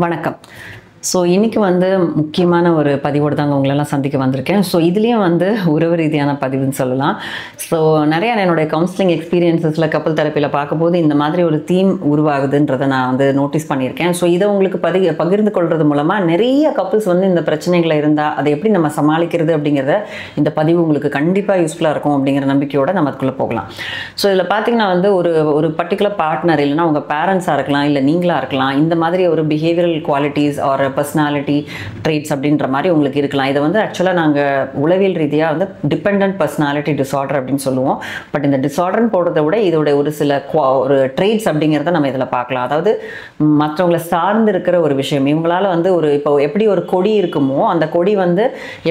வணக்கம். ஸோ இன்னைக்கு முக்கியமான ஒரு பதிவோடு தாங்க உங்களெல்லாம் சந்திக்க வந்திருக்கேன். ஸோ இதுலேயும் உறவு ரீதியான பதிவுன்னு சொல்லலாம். ஸோ நிறையா என்னுடைய கவுன்சிலிங் எக்ஸ்பீரியன்ஸஸில் கப்பல் தெரப்பியில் பார்க்கும்போது இந்த மாதிரி ஒரு தீம் உருவாகுதுன்றதை நான் நோட்டீஸ் பண்ணியிருக்கேன். ஸோ இதை உங்களுக்கு பகிர்ந்து கொள்வது மூலமாக நிறைய கப்புள்ஸ் இந்த பிரச்சனைகளை இருந்தால் அதை எப்படி நம்ம சமாளிக்கிறது அப்படிங்கிறத இந்த பதிவு உங்களுக்கு கண்டிப்பாக யூஸ்ஃபுல்லாக இருக்கும் அப்படிங்கிற நம்பிக்கையோடு நம்ம அதுக்குள்ளே போகலாம். ஸோ இதில் பார்த்தீங்கன்னா ஒரு பர்டிகுலர் பார்ட்னர் இல்லைனா உங்கள் பேரண்ட்ஸாக இருக்கலாம், இல்லை நீங்களாக இருக்கலாம், இந்த மாதிரி ஒரு behavioural qualities or personality traits அப்படின்ற மாதிரி உங்களுக்கு இருக்கலாம். இதை ஆக்சுவலாக நாங்கள் உளவியல் ரீதியாக டிபெண்டன்ட் பர்சனாலிட்டி டிஸார்டர் அப்படின்னு சொல்லுவோம். பட் இந்த டிஸார்டர்னு போடுறத விட இதோட ஒரு சில ஒரு ட்ரேட்ஸ் அப்படிங்கிறத நம்ம இதில் பார்க்கலாம். அதாவது மற்றவங்களை சார்ந்து இருக்கிற ஒரு விஷயம். இவங்களால இப்போ எப்படி ஒரு கொடி இருக்குமோ அந்த கொடி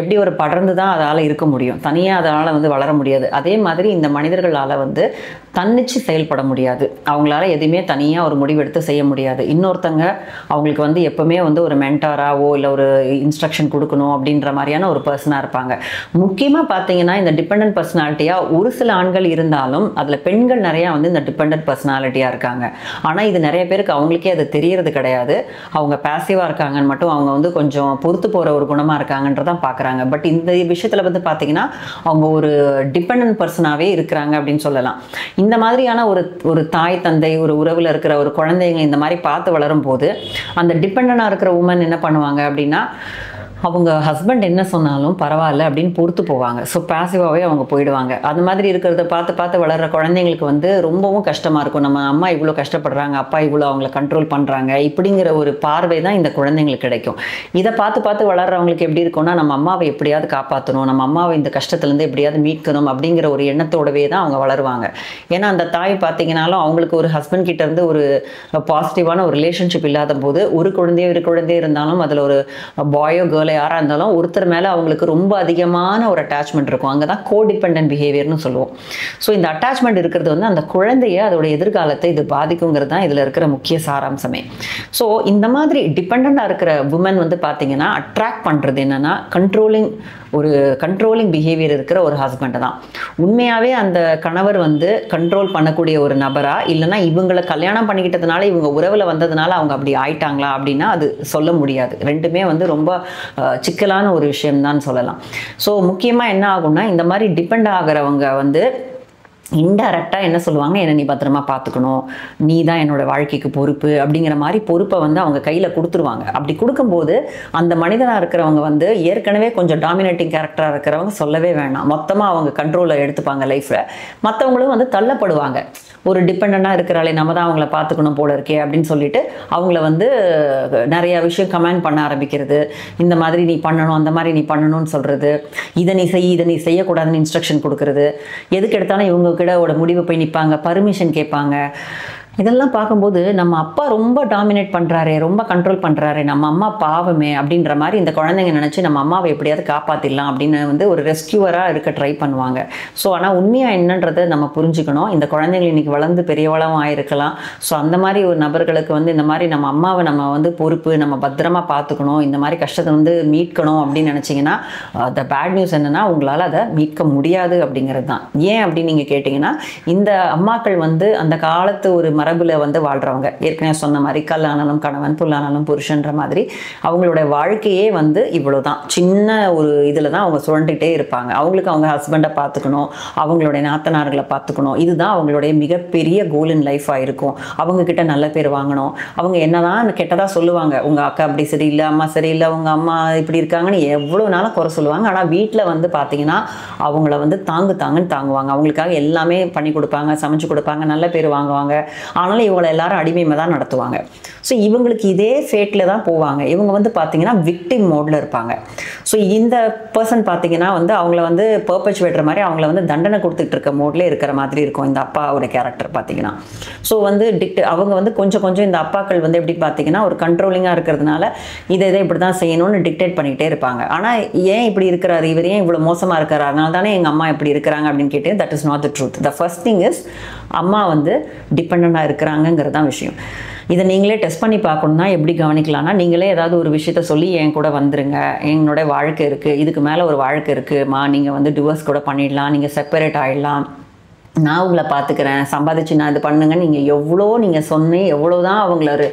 எப்படி ஒரு படர்ந்து தான் அதால் இருக்க முடியும், தனியாக அதனால் வளர முடியாது. அதே மாதிரி இந்த மனிதர்களால் தன்னிச்சு செயல்பட முடியாது. அவங்களால எதுவுமே தனியாக ஒரு முடிவெடுத்து செய்ய முடியாது. இன்னொருத்தங்க அவங்களுக்கு எப்பவுமே ஒரு மென்டாராவோ இல்லை ஒரு இன்ஸ்ட்ரக்ஷன் கொடுக்கணும் அப்படின்ற மாதிரியான ஒரு பர்சனாக இருப்பாங்க. முக்கியமாக பார்த்தீங்கன்னா இந்த டிபெண்டன்ட் பர்சனாலிட்டியாக ஒரு சில ஆண்கள் இருந்தாலும் அதில் பெண்கள் நிறையா இந்த டிபெண்டன்ட் பர்சனாலிட்டியாக இருக்காங்க. ஆனால் இது நிறைய பேருக்கு அவங்களுக்கே அது தெரியறது கிடையாது. அவங்க பேசிவாக இருக்காங்கன்னு மட்டும் அவங்க கொஞ்சம் பொறுத்து போகிற ஒரு குணமாக இருக்காங்கன்றதான் பார்க்குறாங்க. பட் இந்த விஷயத்தில் பார்த்தீங்கன்னா அவங்க ஒரு டிபெண்டன்ட் பர்சனாகவே இருக்கிறாங்க அப்படின்னு சொல்லலாம். இந்த மாதிரியான ஒரு தாய் தந்தை ஒரு உறவில் இருக்கிற ஒரு குழந்தைங்க இந்த மாதிரி பார்த்து வளரும் போது அந்த டிபெண்டனாக இருக்கிற உமன் என்ன பண்ணுவாங்க அப்படின்னா, அவங்க ஹஸ்பண்ட் என்ன சொன்னாலும் பரவாயில்ல அப்படின்னு பொறுத்து போவாங்க. ஸோ பாசிவாகவே அவங்க போயிடுவாங்க. அது மாதிரி இருக்கிறத பார்த்து வளர்கிற குழந்தைங்களுக்கு ரொம்பவும் கஷ்டமாக இருக்கும். நம்ம அம்மா இவ்வளோ கஷ்டப்படுறாங்க, அப்பா இவ்வளோ அவங்கள கண்ட்ரோல் பண்ணுறாங்க, இப்படிங்கிற ஒரு பார்வை தான் இந்த குழந்தைங்களுக்கு கிடைக்கும். இதை பார்த்து வளர்கிறவங்களுக்கு எப்படி இருக்கும்னா, நம்ம அம்மாவை எப்படியாவது காப்பாற்றணும், நம்ம அம்மாவை இந்த கஷ்டத்துலேருந்து எப்படியாவது மீட்கணும் அப்படிங்கிற ஒரு எண்ணத்தோடவே தான் அவங்க வளருவாங்க. ஏன்னா அந்த தாய் பார்த்தீங்கன்னாலும் அவங்களுக்கு ஒரு ஹஸ்பண்ட் கிட்ட இருந்து ஒரு பாசிட்டிவான ஒரு ரிலேஷன்ஷிப் இல்லாத போது ஒரு குழந்தையே இருந்தாலும் அதில் ஒரு பாயோ கேர்ளோ யாராக இருந்தாலும் ஒருத்தர் மேலே அவங்களுக்கு ரொம்ப அதிகமான ஒரு அட்டாச்மெண்ட் இருக்கும். அங்கே தான் கோடிபெண்டன்ட் பிஹேவியர்னு சொல்லுவோம். ஸோ இந்த அட்டாச்மெண்ட் இருக்கிறது அந்த குழந்தைய அதோட எதிர்காலத்தை இது பாதிக்குங்கிறது தான் இதில் இருக்கிற முக்கிய சாராம்சமே. ஸோ இந்த மாதிரி டிபெண்டாக இருக்கிற உமன் பார்த்தீங்கன்னா அட்ராக்ட் பண்ணுறது என்னன்னா கண்ட்ரோலிங் பிஹேவியர் இருக்கிற ஒரு ஹஸ்பண்டை தான். உண்மையாகவே அந்த கணவர் கண்ட்ரோல் பண்ணக்கூடிய ஒரு நபரா, இல்லைனா இவங்களை கல்யாணம் பண்ணிக்கிட்டதுனால இவங்க உறவில் வந்ததுனால அவங்க அப்படி ஆயிட்டாங்களா அப்படின்னா அது சொல்ல முடியாது. ரெண்டுமே ரொம்ப சிக்கலான ஒரு விஷயம்தான் சொல்லலாம். ஸோ முக்கியமாக என்ன ஆகும்னா, இந்த மாதிரி டிபெண்ட் ஆகிறவங்க இன்டைரக்டாக என்ன சொல்லுவாங்க, என்னை நீ பத்திரமா பார்த்துக்கணும், நீ தான் என்னோட வாழ்க்கைக்கு பொறுப்பு அப்படிங்கிற மாதிரி பொறுப்பை அவங்க கையில் கொடுத்துருவாங்க. அப்படி கொடுக்கும்போது அந்த மனிதனாக இருக்கிறவங்க ஏற்கனவே கொஞ்சம் டாமினேட்டிங் கேரக்டராக இருக்கிறவங்க சொல்லவே வேணாம், மொத்தமாக அவங்க கண்ட்ரோலை எடுத்துப்பாங்க லைஃப்பில். மற்றவங்களும் தள்ளப்படுவாங்க. ஒரு டிபெண்டாக இருக்கிறாளே நம்ம தான் அவங்கள பார்த்துக்கணும் போல இருக்கே அப்படின்னு சொல்லிட்டு அவங்கள நிறையா விஷயம் கமெண்ட் பண்ண ஆரம்பிக்கிறது. இந்த மாதிரி நீ பண்ணணும், அந்த மாதிரி நீ பண்ணணும்னு சொல்கிறது, இதை நீ செய்யக்கூடாதுன்னு இன்ஸ்ட்ரக்ஷன் கொடுக்கறது, எதுக்கு எடுத்தாலும் இவங்க கிட்ட முடிவு போய் நிற்பாங்க, பர்மிஷன் கேட்பாங்க. இதெல்லாம் பார்க்கும்போது நம்ம அப்பா ரொம்ப டாமினேட் பண்ணுறாரு, ரொம்ப கண்ட்ரோல் பண்ணுறாரு, நம்ம அம்மா பாவமே அப்படின்ற மாதிரி இந்த குழந்தைங்க நினச்சி நம்ம அம்மாவை எப்படியாவது காப்பாற்றிடலாம் அப்படின்னு ஒரு ரெஸ்கியூவராக இருக்க ட்ரை பண்ணுவாங்க. ஸோ ஆனால் உண்மையாக என்னன்றதை நம்ம புரிஞ்சுக்கணும். இந்த குழந்தைங்க இன்றைக்கி வளர்ந்து பெரியவளம் ஆகிருக்கலாம். ஸோ அந்த மாதிரி ஒரு நபர்களுக்கு இந்த மாதிரி நம்ம அம்மாவை நம்ம பொறுப்பு, நம்ம பத்திரமா பார்த்துக்கணும், இந்த மாதிரி கஷ்டத்தை மீட்கணும் அப்படின்னு நினச்சிங்கன்னா த பேட் நியூஸ் என்னென்னா உங்களால் அதை மீட்க முடியாது அப்படிங்கிறது தான். ஏன் அப்படின்னு நீங்கள் கேட்டிங்கன்னா, இந்த அம்மாக்கள் அந்த காலத்து ஒரு மரபுல வாழ்றவங்க, ஏற்கனவே சொன்ன மாதிரி கல்லானாலும் கணவன், புல்லானாலும் புருஷன்ற மாதிரி அவங்களுடைய வாழ்க்கையே இவ்வளவுதான், சின்ன ஒரு இதுல தான் அவங்க சுழண்டுகிட்டே இருப்பாங்க. அவங்களுக்கு அவங்க ஹஸ்பண்டை பார்த்துக்கணும், அவங்களுடைய நாத்தனார்களை பார்த்துக்கணும், இதுதான் அவங்களுடைய மிகப்பெரிய கோல் இன் லைஃபா இருக்கும். அவங்க கிட்ட நல்ல பேர் வாங்கணும். அவங்க என்னதான் கெட்டதா சொல்லுவாங்க, உங்க அக்கா அப்படி சரியில்லை, அம்மா சரியில்லை, உங்க அம்மா இப்படி இருக்காங்கன்னு எவ்வளவு நாளும் குறை சொல்லுவாங்க. ஆனா வீட்டில் பார்த்தீங்கன்னா அவங்கள தாங்குன்னு தாங்குவாங்க. அவங்களுக்காக எல்லாமே பண்ணி கொடுப்பாங்க, சமைச்சு கொடுப்பாங்க, நல்ல பேர் வாங்குவாங்க. ஆனாலும் இவங்களை எல்லாரும் அடிமையாக தான் நடத்துவாங்க. ஸோ இவங்களுக்கு இதே ஃபேட்டில் தான் போவாங்க. இவங்க பார்த்தீங்கன்னா விக்டிம் மோடில் இருப்பாங்க. ஸோ இந்த பர்சன் பார்த்தீங்கன்னா அவங்கள பர்பச்சுவேட்ற மாதிரி அவங்கள தண்டனை கொடுத்துட்டு இருக்க மோட்லேயே இருக்கிற மாதிரி இருக்கும் இந்த அப்பாவோட கேரக்டர் பார்த்தீங்கன்னா. ஸோ அவங்க கொஞ்சம் இந்த அப்பாக்கள் எப்படி பார்த்தீங்கன்னா ஒரு கண்ட்ரோலிங்காக இருக்கிறதுனால இதை இப்படி தான் செய்யணும்னு டிக்டேட் பண்ணிக்கிட்டே இருப்பாங்க. ஆனால் ஏன் இப்படி இருக்கிறாரு, இவர் ஏன் இவ்வளோ மோசமாக இருக்காரு, அதனால தானே எங்கள் அம்மா இப்படி இருக்கிறாங்க அப்படின்னு கேட்டு, that is not the truth. The first thing is அம்மா டிபெண்டாக இருக்கிறாங்கிறது தான் விஷயம். இதை நீங்களே டெஸ்ட் பண்ணி பார்க்கணும்னா எப்படி கவனிக்கலாம்னா, நீங்களே ஏதாவது ஒரு விஷயத்த சொல்லி என் கூட வந்துருங்க, என்னோட வாழ்க்கை இருக்குது, இதுக்கு மேலே ஒரு வாழ்க்கை இருக்குமா, நீங்கள் டிவோர்ஸ் கூட பண்ணிடலாம், நீங்கள் செப்பரேட் ஆகிடலாம், நான் உங்களை பார்த்துக்கிறேன், சம்பாதிச்சு நான் இது பண்ணுங்கன்னு நீங்கள் எவ்வளோ நீங்கள் சொன்னி எவ்வளோ தான் அவங்கள ஒரு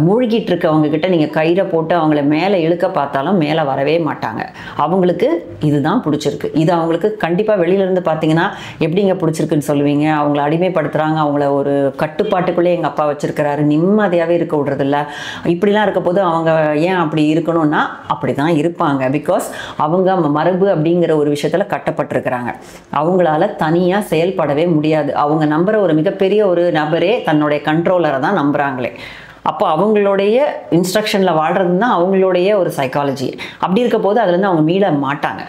மூழ்கிட்டு இருக்கவங்கக்கிட்ட நீங்கள் கயிறை போட்டு அவங்கள மேலே இழுக்க பார்த்தாலும் மேலே வரவே மாட்டாங்க. அவங்களுக்கு இதுதான் பிடிச்சிருக்கு. இது அவங்களுக்கு கண்டிப்பாக வெளியிலேருந்து பார்த்தீங்கன்னா எப்படிங்க பிடிச்சிருக்குன்னு சொல்லுவீங்க. அவங்கள அடிமைப்படுத்துகிறாங்க, அவங்கள ஒரு கட்டுப்பாட்டுக்குள்ளே எங்கள் அப்பா வச்சுருக்கிறாரு, நிம்மதியாகவே இருக்க விடுறதில்ல. இப்படிலாம் இருக்க போது அவங்க ஏன் அப்படி இருக்கணும்னா அப்படி தான் இருப்பாங்க. பிகாஸ் அவங்க மரபு அப்படிங்கிற ஒரு விஷயத்தில் கட்டப்பட்டிருக்கிறாங்க. அவங்களால தனியாக செயல்படவே முடியாது. அவங்க நம்புற ஒரு மிகப்பெரிய ஒரு நபரே தன்னுடைய கண்ட்ரோலரை தான் நம்புகிறாங்களே. அப்போ அவங்களுடைய இன்ஸ்ட்ரக்ஷனில் வாழ்கிறது தான் அவங்களுடைய ஒரு சைக்காலஜி. அப்படி இருக்க போது அதுலேருந்து அவங்க மீள மாட்டாங்க.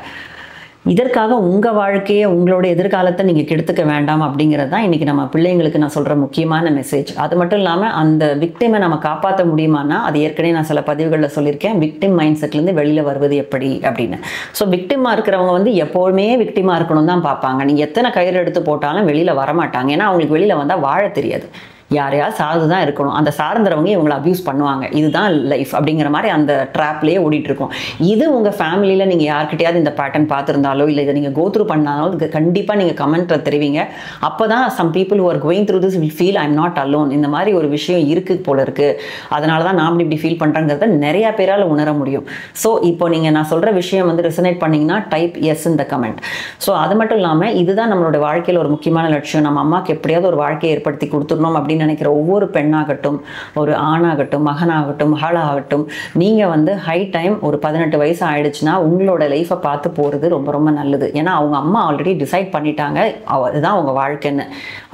இதற்காக உங்கள் வாழ்க்கையை உங்களோட எதிர்காலத்தை நீங்கள் கெடுத்துக்க வேண்டாம் அப்படிங்கிறது தான் இன்றைக்கி நம்ம பிள்ளைங்களுக்கு நான் சொல்கிற முக்கியமான மெசேஜ். அது மட்டும் இல்லாமல் அந்த விக்டிமை நம்ம காப்பாற்ற முடியுமானா, அது ஏற்கனவே நான் சில பதிவுகளில் சொல்லியிருக்கேன், விக்டிம் மைண்ட் செட்லேருந்து வெளியில் வருவது எப்படி அப்படின்னு. ஸோ விக்டிமாக இருக்கிறவங்க வந்து எப்போவுமே விக்டிமாக இருக்கணும் தான் பார்ப்பாங்க. நீங்கள் எத்தனை கயிறு எடுத்து போட்டாலும் வெளியில் வரமாட்டாங்க. ஏன்னா அவங்களுக்கு வெளியில் வந்தால் வாழ தெரியாது. யாரையாவது சார்ந்து தான் இருக்கணும். அந்த சார்ந்தவங்க இவங்களை அப்யூஸ் பண்ணுவாங்க. இதுதான் லைஃப் அப்படிங்கிற மாதிரி அந்த ட்ராப்லேயே ஓடிட்டுருக்கோம். இது உங்கள் ஃபேமிலியில் நீங்கள் யார்கிட்டையாவது இந்த பேட்டர்ன் பார்த்துருந்தாலோ இல்லை இதை நீங்கள் கோத்ரூ பண்ணாலும் கண்டிப்பாக நீங்கள் கமெண்ட்டில் தெரிவிங்க. அப்போ தான் some people who are going through this will feel I'm not alone. இந்த மாதிரி ஒரு விஷயம் இருக்குது போல இருக்குது, அதனால தான் நான் இப்படி ஃபீல் பண்ணுறேங்கிறத நிறையா பேரால் உணர முடியும். ஸோ இப்போ நீங்கள் நான் சொல்கிற விஷயம் வந்து ரெசனேட் பண்ணிங்கன்னா டைப் எஸ் இந்த கமெண்ட். ஸோ அது மட்டும் இல்லாமல் இதுதான் நம்மளோட வாழ்க்கையில் ஒரு முக்கியமான லட்சியம். நம்ம அம்மாவுக்கு எப்படியாவது ஒரு வாழ்க்கையை ஏற்படுத்தி கொடுத்துடணும் அப்படின்னு நினைக்கிற ஒவ்வொரு பெண்ணாகட்டும், ஒரு ஆணாகட்டும், மகனாகட்டும், மகளாகட்டும், நீங்கள் வந்து ஹை டைம் ஒரு 18 வயசு ஆயிடுச்சுன்னா உங்களோட லைஃப்பை பார்த்து போகிறது ரொம்ப ரொம்ப நல்லது. ஏன்னா அவங்க அம்மா ஆல்ரெடி டிசைட் பண்ணிட்டாங்க அதுதான் அவங்க வாழ்க்கைன்னு.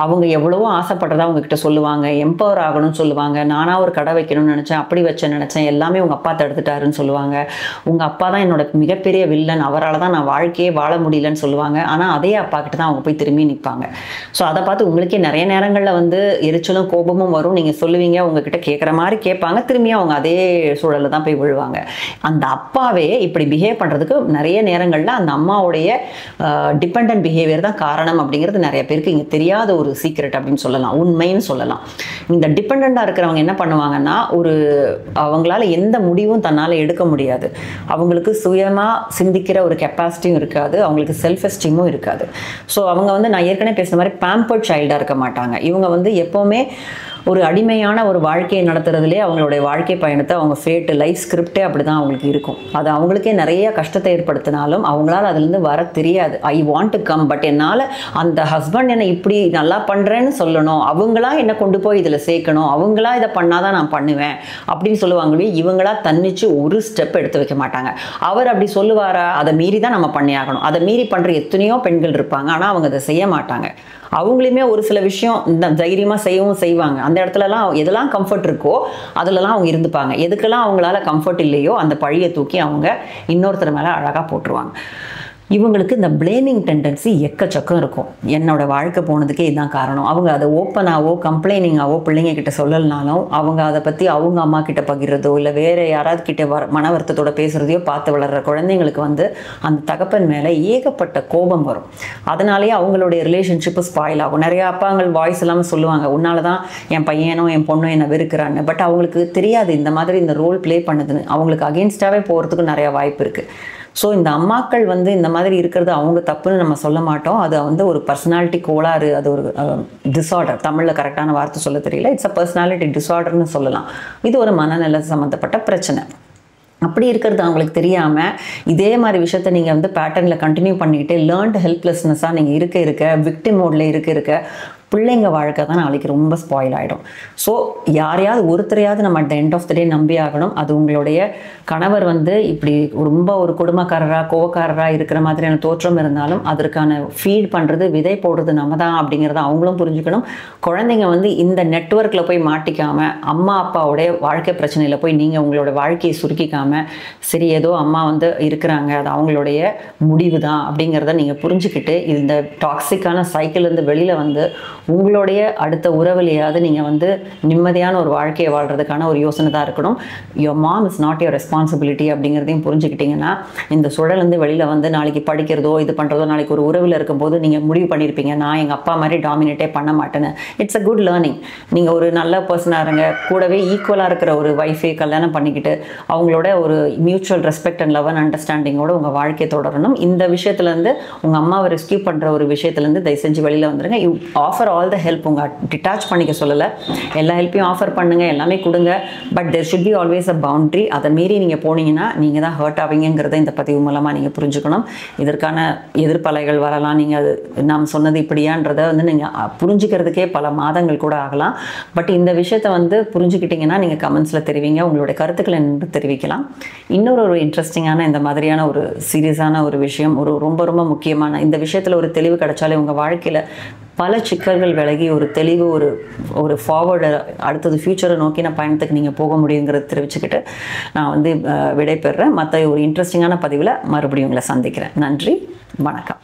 அவங்க எவ்வளவோ ஆசைப்படுறதா அவங்கக்கிட்ட சொல்லுவாங்க, எம்பவர் ஆகணும்னு சொல்லுவாங்க, நானாக ஒரு கடை வைக்கணும்னு நினச்சேன், அப்படி நினச்சேன், எல்லாமே உங்கள் அப்பா தடுத்துட்டாருன்னு சொல்லுவாங்க. உங்கள் அப்பா தான் என்னோட மிகப்பெரிய வில்லன், அவரால் தான் நான் வாழ்க்கையே வாழ முடியலன்னு சொல்லுவாங்க. ஆனால் அதே அப்பா கிட்ட தான் அவங்க போய் திரும்பி நிற்பாங்க. ஸோ அதை பார்த்து உங்களுக்கே நிறைய நேரங்களில் வந்து எரிச்சலும் கோபமும் வரும். நீங்கள் சொல்லுவீங்க, உங்ககிட்ட கேட்குற மாதிரி கேட்பாங்க, திரும்பியும் அவங்க அதே சூழலில் தான் போய் விழுவாங்க. அந்த அப்பாவே இப்படி பிஹேவ் பண்ணுறதுக்கு நிறைய நேரங்களில் அந்த அம்மாவுடைய டிபெண்டன்ட் பிஹேவியர் தான் காரணம் அப்படிங்கிறது நிறைய பேருக்கு இங்கே தெரியாத ஒரு சீக்ரெட் அப்படின்னு சொல்லலாம், உண்மைன்னு சொல்லலாம். இந்த டிபெண்ட்டாக இருக்கிறவங்க என்ன பண்ணுவாங்கன்னா, அவங்களால எந்த முடிவும் தன்னால் எடுக்க முடியாது. அவங்களுக்கு சுயமாக சிந்திக்கிற ஒரு கெப்பாசிட்டியும் இருக்காது, அவங்களுக்கு செல்ஃப் எஸ்டீமும் இருக்காது. ஸோ அவங்க வந்து நான் ஏற்கனவே பேசுகிற மாதிரி பேம்பர்ட் சைல்டாக இருக்க மாட்டாங்க. இவங்க வந்து எப்போவுமே ஒரு அடிமையான ஒரு வாழ்க்கையை நடத்துறதுலே அவங்களுடைய வாழ்க்கை பயணத்தை அவங்க ஃபேட்டு லைஃப் ஸ்கிரிப்டே அப்படி தான் அவங்களுக்கு இருக்கும். அது அவங்களுக்கே நிறைய கஷ்டத்தை ஏற்படுத்தினாலும் அவங்களால அதுலேருந்து வர தெரியாது. I want to come, but என்னால் அந்த ஹஸ்பண்ட் என்னை இப்படி நல்லா பண்ணுறேன்னு சொல்லணும், அவங்களா என்னை கொண்டு போய் இதில் சேர்க்கணும், அவங்களா இதை பண்ணாதான் நான் பண்ணுவேன் அப்படின்னு சொல்லுவாங்களே. இவங்களா தன்னிச்சு ஒரு ஸ்டெப் எடுத்து வைக்க மாட்டாங்க. அவர் அப்படி சொல்லுவாரா, அதை மீறி தான் நம்ம பண்ணியாகணும். அதை மீறி பண்ணுற எத்தனையோ பெண்கள் இருப்பாங்க, ஆனால் அவங்க அதை செய்ய மாட்டாங்க. அவங்களுமே ஒரு சில விஷயம் இந்த தைரியமாக செய்யவும் செய்வாங்க. அந்த இடத்துலலாம் எதெல்லாம் கம்ஃபர்ட் இருக்கோ அதிலலாம் அவங்க இருந்துப்பாங்க. எதுக்கெல்லாம் அவங்களால கம்ஃபர்ட் இல்லையோ அந்த பழியை தூக்கி அவங்க இன்னொருத்தர் மேலே அழகாக போட்டுருவாங்க. இவங்களுக்கு இந்த பிளேமிங் டெண்டன்சி எக்கச்சக்கம் இருக்கும். என்னோட வாழ்க்கை போனதுக்கே இதுதான் காரணம். அவங்க அதை ஓப்பனாகவோ கம்ப்ளைனிங்காவோ பிள்ளைங்க கிட்ட சொல்லலைனாலும் அவங்க அதை பற்றி அவங்க அம்மா கிட்ட பகிர்றதோ இல்லை வேறு யாராவது கிட்ட மன வருத்தத்தோட பேசுகிறதையோ பார்த்து வளர்கிற குழந்தைங்களுக்கு வந்து அந்த தகப்பன் மேலே ஏகப்பட்ட கோபம் வரும். அதனாலேயே அவங்களுடைய ரிலேஷன்ஷிப்பு ஸ்பாயில் ஆகும். நிறையா அப்பாங்கள் வாய்ஸ் இல்லாமல் சொல்லுவாங்க, உன்னால தான் என் பையனோ என் பொண்ணோ என்னை வெறுக்கிறான்னு. பட் அவங்களுக்கு தெரியாது இந்த மாதிரி இந்த ரோல் ப்ளே பண்ணுதுன்னு. அவங்களுக்கு அகெயின்ஸ்டாகவே போகிறதுக்கு நிறையா வாய்ப்பு இருக்குது. ஸோ இந்த அம்மாக்கள் வந்து இந்த மாதிரி இருக்கிறது அவங்க தப்புன்னு நம்ம சொல்ல மாட்டோம். அது வந்து ஒரு பர்சனாலிட்டி கோளாறு, அது ஒரு டிஸார்டர். தமிழில் கரெக்டான வார்த்தை சொல்ல தெரியல, இட்ஸ் அ பர்சனாலிட்டி டிஸார்டர்னு சொல்லலாம். இது ஒரு மனநல சம்மந்தப்பட்ட பிரச்சனை. அப்படி இருக்கிறது அவங்களுக்கு தெரியாமல் இதே மாதிரி விஷயத்த நீங்கள் வந்து பேட்டர்னில் கண்டினியூ பண்ணிக்கிட்டு லேர்ன்டு ஹெல்ப்லெஸ்னஸாக நீங்கள் இருக்க விக்டிம் மோடில் இருக்க பிள்ளைங்க வாழ்க்கை தான் நாளைக்கு ரொம்ப ஸ்பாயில் ஆகிடும். ஸோ யாரையாவது ஒருத்தரையாவது நம்ம at the end of the day நம்பி ஆகணும். அது உங்களுடைய கணவர் வந்து இப்படி ரொம்ப ஒரு குடும்பக்காரராக கோவக்காரராக இருக்கிற மாதிரியான தோற்றம் இருந்தாலும் அதற்கான ஃபீட் பண்ணுறது விதை போடுறது நம்ம தான் அப்படிங்கிறத அவங்களும் புரிஞ்சுக்கணும். குழந்தைங்க வந்து இந்த நெட்வொர்க்கில் போய் மாட்டிக்காமல் அம்மா அப்பாவுடைய வாழ்க்கை பிரச்சனையில் போய் நீங்கள் உங்களோட வாழ்க்கையை சுருக்கிக்காமல் சரி ஏதோ அம்மா வந்து இருக்கிறாங்க அது அவங்களுடைய முடிவு தான் அப்படிங்கிறத நீங்கள் புரிஞ்சுக்கிட்டு இந்த டாக்ஸிக்கான சைக்கிள்லேருந்து வெளியில் வந்து உங்களுடைய அடுத்த உறவுலையாவது நீங்கள் வந்து நிம்மதியான ஒரு வாழ்க்கையை வாழ்கிறதுக்கான ஒரு யோசனை தான் இருக்கணும். Your mom is not your responsibility அப்படிங்கிறதையும் புரிஞ்சுக்கிட்டிங்கன்னா இந்த சுழலேருந்து வெளியில் வந்து நாளைக்கு படிக்கிறதோ இது பண்ணுறதோ நாளைக்கு ஒரு உறவில் இருக்கும்போது நீங்கள் முடிவு பண்ணியிருப்பீங்க நான் எங்கள் அப்பா மாதிரி டாமினேட்டே பண்ண மாட்டேன்னு. It's a good learning. நீங்கள் ஒரு நல்ல பர்சனாக இருங்க, கூடவே ஈக்குவலாக இருக்கிற ஒரு ஒய்ஃபை கல்யாணம் பண்ணிக்கிட்டு அவங்களோட ஒரு mutual respect and love and அண்டர்ஸ்டாண்டிங்கோட உங்கள் வாழ்க்கையை தொடரணும். இந்த விஷயத்துலேருந்து உங்கள் அம்மாவை ரெஸ்கியூ பண்ணுற ஒரு விஷயத்துலேருந்து தயவு செஞ்சு வெளியில் வந்துடுங்க. You offer all the help. உங்கள் டிட்டாச் பண்ணிக்க சொல்லலை, எல்லா ஹெல்ப்பையும் ஆஃபர் பண்ணுங்கள், எல்லாமே கொடுங்க. But there should be always a boundary. அதை மீறி நீங்கள் போனீங்கன்னா நீங்கள் தான் ஹர்ட் ஆவீங்கிறத இந்த பதிவு மூலமாக நீங்கள் புரிஞ்சுக்கணும். இதற்கான எதிர்ப்பலைகள் வரலாம். நீங்கள் அது நாம் சொன்னது இப்படியான்றதை வந்து நீங்கள் புரிஞ்சுக்கிறதுக்கே பல மாதங்கள் கூட ஆகலாம். பட் இந்த விஷயத்தை வந்து புரிஞ்சுக்கிட்டிங்கன்னா நீங்கள் கமெண்ட்ஸில் தெரிவிங்க, உங்களுடைய கருத்துக்களை என்று தெரிவிக்கலாம். இன்னொரு இன்ட்ரெஸ்டிங்கான இந்த மாதிரியான ஒரு சீரியஸான ஒரு விஷயம், ஒரு ரொம்ப ரொம்ப முக்கியமான இந்த விஷயத்தில் ஒரு தெளிவு கிடைச்சாலே உங்கள் வாழ்க்கையில் பல சிக்கல்கள் விலகி ஒரு தெளிவு ஒரு ஃபார்வர்டு அடுத்தது ஃப்யூச்சரை நோக்கின பயணத்துக்கு நீங்கள் போக முடியுங்கிறத தெரிவிச்சுக்கிட்டு நான் வந்து விடைபெறுறேன். மற்ற ஒரு இன்ட்ரெஸ்டிங்கான பதிவில் மறுபடியும் உங்களை சந்திக்கிறேன். நன்றி, வணக்கம்.